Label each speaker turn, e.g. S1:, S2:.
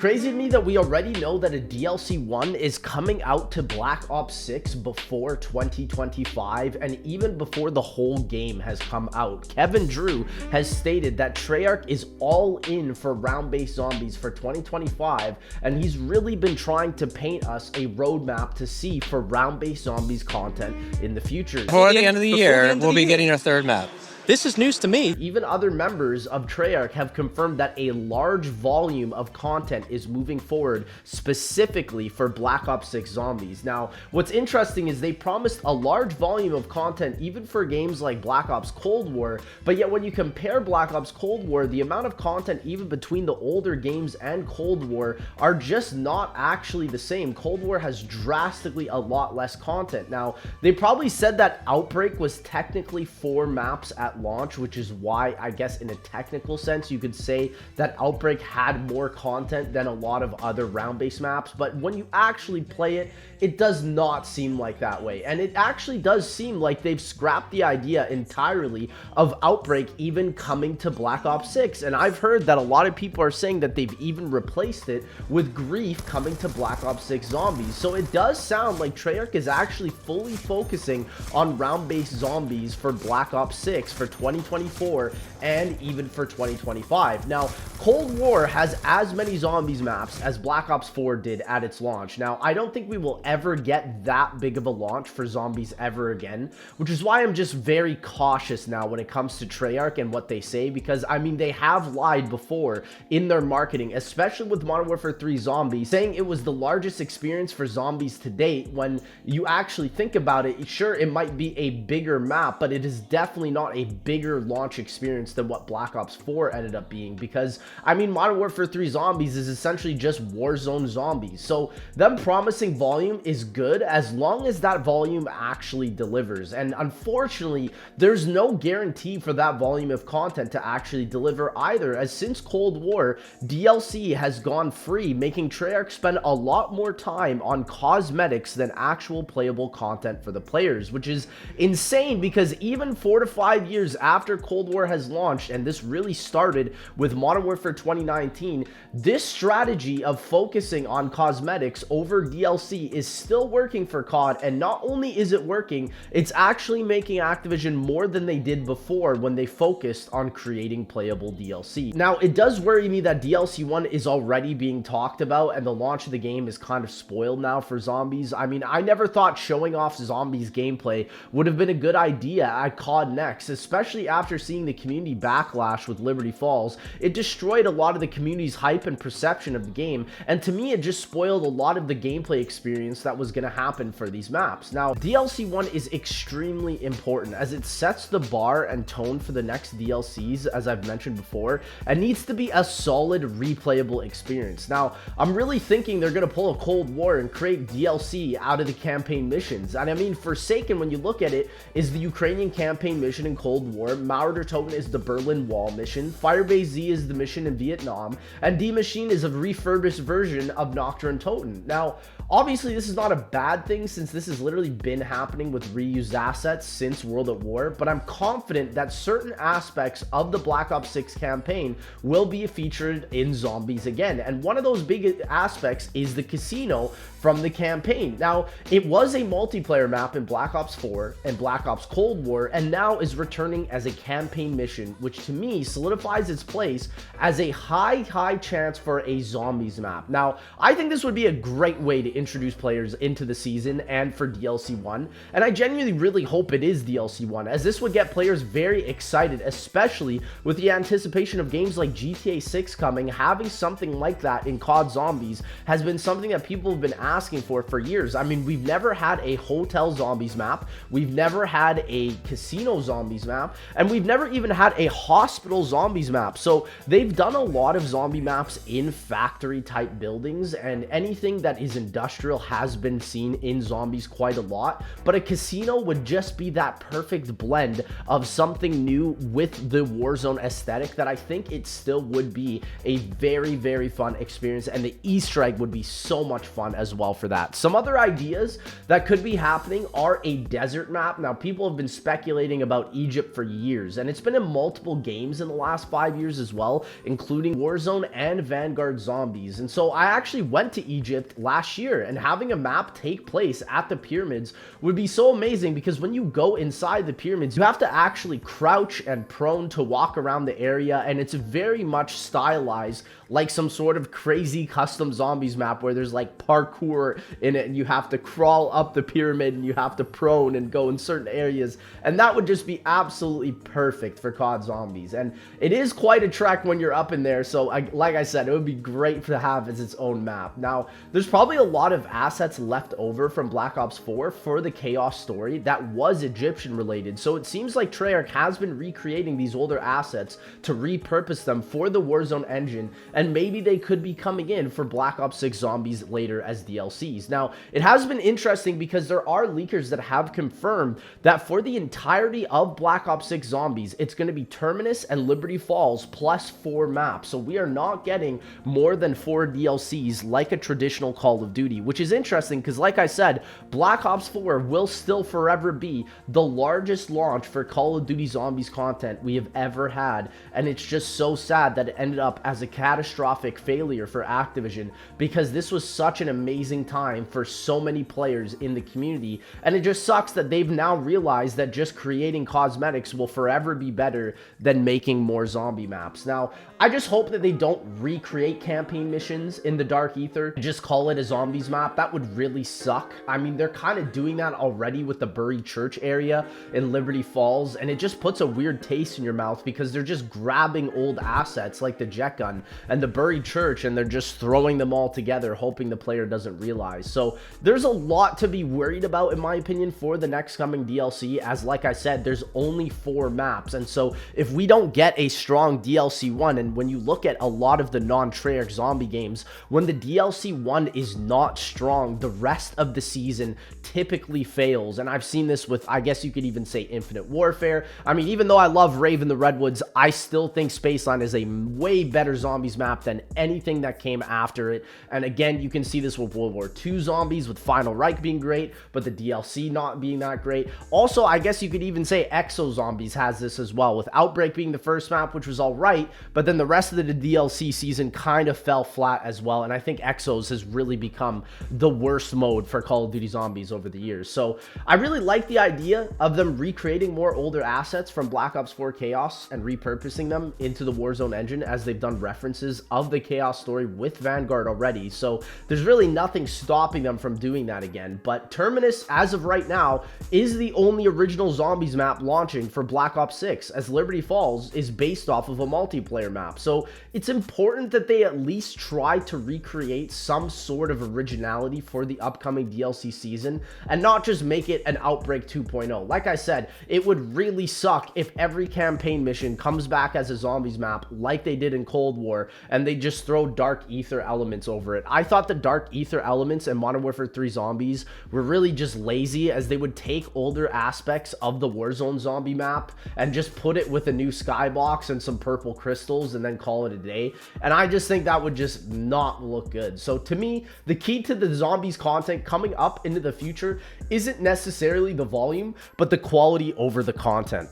S1: crazy to me that we already know that a DLC 1 is coming out to Black Ops 6 before 2025 and even before the whole game has come out. Kevin Drew has stated that Treyarch is all in for round-based zombies for 2025, and he's really been trying to paint us a roadmap to see for round-based zombies content in the future.
S2: Before the end of the year, we'll be getting our third map.
S3: This is news to me.
S1: Even other members of Treyarch have confirmed that a large volume of content is moving forward specifically for Black Ops 6 Zombies. Now, what's interesting is they promised a large volume of content even for games like Black Ops Cold War, but yet when you compare Black Ops Cold War, the amount of content even between the older games and Cold War are just not actually the same. Cold War has drastically a lot less content. Now, they probably said that Outbreak was technically 4 maps at launch, which is why I guess in a technical sense you could say that Outbreak had more content than a lot of other round-based maps, but when you actually play it, it does not seem like that way, and it actually does seem like they've scrapped the idea entirely of Outbreak even coming to Black Ops 6, and I've heard that a lot of people are saying that they've even replaced it with Grief coming to Black Ops 6 Zombies. So it does sound like Treyarch is actually fully focusing on round-based zombies for Black Ops 6 for 2024 and even for 2025. Now, Cold War has as many zombies maps as Black Ops 4 did at its launch. Now, I don't think we will ever get that big of a launch for zombies ever again, which is why I'm just very cautious now when it comes to Treyarch and what they say, because I mean, they have lied before in their marketing, especially with Modern Warfare 3 Zombies, saying it was the largest experience for zombies to date. When you actually think about it, sure, it might be a bigger map, but it is definitely not a bigger launch experience than what Black Ops 4 ended up being, because I mean, Modern Warfare 3 Zombies is essentially just Warzone zombies. So them promising volume is good as long as that volume actually delivers, and unfortunately there's no guarantee for that volume of content to actually deliver either, as since Cold War, DLC has gone free, making Treyarch spend a lot more time on cosmetics than actual playable content for the players, which is insane, because even 4 to 5 years after Cold War has launched, and this really started with Modern Warfare 2019, this strategy of focusing on cosmetics over DLC is still working for COD, and not only is it working, it's actually making Activision more than they did before when they focused on creating playable DLC. Now, it does worry me that DLC 1 is already being talked about, and the launch of the game is kind of spoiled now for Zombies. I mean, I never thought showing off Zombies gameplay would have been a good idea at COD Next, especially after seeing the community backlash with Liberty Falls. It destroyed a lot of the community's hype and perception of the game, and to me it just spoiled a lot of the gameplay experience that was going to happen for these maps. Now, DLC 1 is extremely important as it sets the bar and tone for the next DLCs, as I've mentioned before, and needs to be a solid replayable experience. Now, I'm really thinking they're going to pull a Cold War and create DLC out of the campaign missions, and I mean, Forsaken, when you look at it, is the Ukrainian campaign mission in Cold War, Marauder Toten is the Berlin Wall mission, Firebase Z is the mission in Vietnam, and D Machine is a refurbished version of Nocturne Toten. Now, obviously this is not a bad thing since this has literally been happening with reused assets since World at War, but I'm confident that certain aspects of the Black Ops 6 campaign will be featured in Zombies again, and one of those big aspects is the casino from the campaign. Now, it was a multiplayer map in Black Ops 4 and Black Ops Cold War, and now is returning as a campaign mission, which to me solidifies its place as a high chance for a Zombies map. Now, I think this would be a great way to introduce players into the season and for DLC 1, and I genuinely really hope it is DLC 1, as this would get players very excited, especially with the anticipation of games like GTA 6 coming. Having something like that in COD Zombies has been something that people have been asking for years. I mean, we've never had a hotel zombies map, we've never had a casino zombies map, and we've never even had a hospital zombies map. So they've done a lot of zombie maps in factory type buildings, and anything that is industrial has been seen in Zombies quite a lot, but a casino would just be that perfect blend of something new with the Warzone aesthetic that I think it still would be a very fun experience, and the Easter egg would be so much fun as well for that. Some other ideas that could be happening are a desert map. Now, people have been speculating about Egypt Egypt for years, and it's been in multiple games in the last 5 years as well, including Warzone and Vanguard Zombies. And so I actually went to Egypt last year, and having a map take place at the pyramids would be so amazing, because when you go inside the pyramids, you have to actually crouch and prone to walk around the area, and it's very much stylized like some sort of crazy custom zombies map where there's like parkour in it, and you have to crawl up the pyramid and you have to prone and go in certain areas, and that would just be absolutely perfect for COD Zombies. And it is quite a trek when you're up in there, so like I said, it would be great to have as its own map. Now, there's probably a lot of assets left over from Black Ops 4 for the Chaos story that was Egyptian related, so it seems like Treyarch has been recreating these older assets to repurpose them for the Warzone engine, and maybe they could be coming in for Black Ops 6 Zombies later as DLCs. Now, it has been interesting because there are leakers that have confirmed that for the entirety of Black Ops 6 Zombies, it's going to be Terminus and Liberty Falls plus 4 maps. So we are not getting more than 4 DLCs like a traditional Call of Duty, which is interesting because, like I said, Black Ops 4 will still forever be the largest launch for Call of Duty Zombies content we have ever had, and it's just so sad that it ended up as a catastrophic failure for Activision, because this was such an amazing time for so many players in the community, and it just sucks that they've now realized that just creating cosmetics will forever be better than making more zombie maps. Now, I just hope that they don't recreate campaign missions in the Dark Ether, just call it a zombies map. That would really suck. I mean, they're kind of doing that already with the Buried Church area in Liberty Falls, and it just puts a weird taste in your mouth because they're just grabbing old assets like the jet gun and the Buried Church, and they're just throwing them all together, hoping the player doesn't realize. So there's a lot to be worried about, in my opinion, for the next coming DLC, as like I said, there's only 4 maps, and so if we don't get a strong DLC 1, and when you look at a lot of the non-Treyarch zombie games, when the DLC 1 is not strong, the rest of the season typically fails. And I've seen this with, I guess you could even say, Infinite Warfare. I mean, even though I love Raven the Redwoods, I still think Spaceline is a way better zombies map than anything that came after it. And again, you can see this with World War II zombies, with Final Reich being great, but the DLC not being that great. Also, I guess you could even say Exo Zombies has this as well, with Outbreak being the first map, which was all right, but then the rest of the DLC season kind of fell flat as well. And I think Exos has really become the worst mode for Call of Duty Zombies over the years. So I really like the idea of them recreating more older assets from Black Ops 4 Chaos and repurposing them into the Warzone engine, as they've done references of the Chaos story with Vanguard already. So there's really nothing stopping them from doing that again. But Terminus, as of right now, is the only original zombies map launching for Black Ops 6, as Liberty Falls is based off of a multiplayer map. So it's important that they at least try to recreate some sort of originality for the upcoming DLC season, and not just make it an Outbreak 2.0. Like I said, it would really suck if every campaign mission comes back as a zombies map like they did in Cold War, and they just throw Dark Ether elements over it. I thought the Dark Ether elements in Modern Warfare 3 Zombies were really just lazy, as they would take older aspects of the Warzone zombie map and just put it with a new skybox and some purple crystals and then call it a day. And I just think that would just not look good. So to me, the key to the zombies content coming up into the future isn't necessarily the volume, but the quality over the content.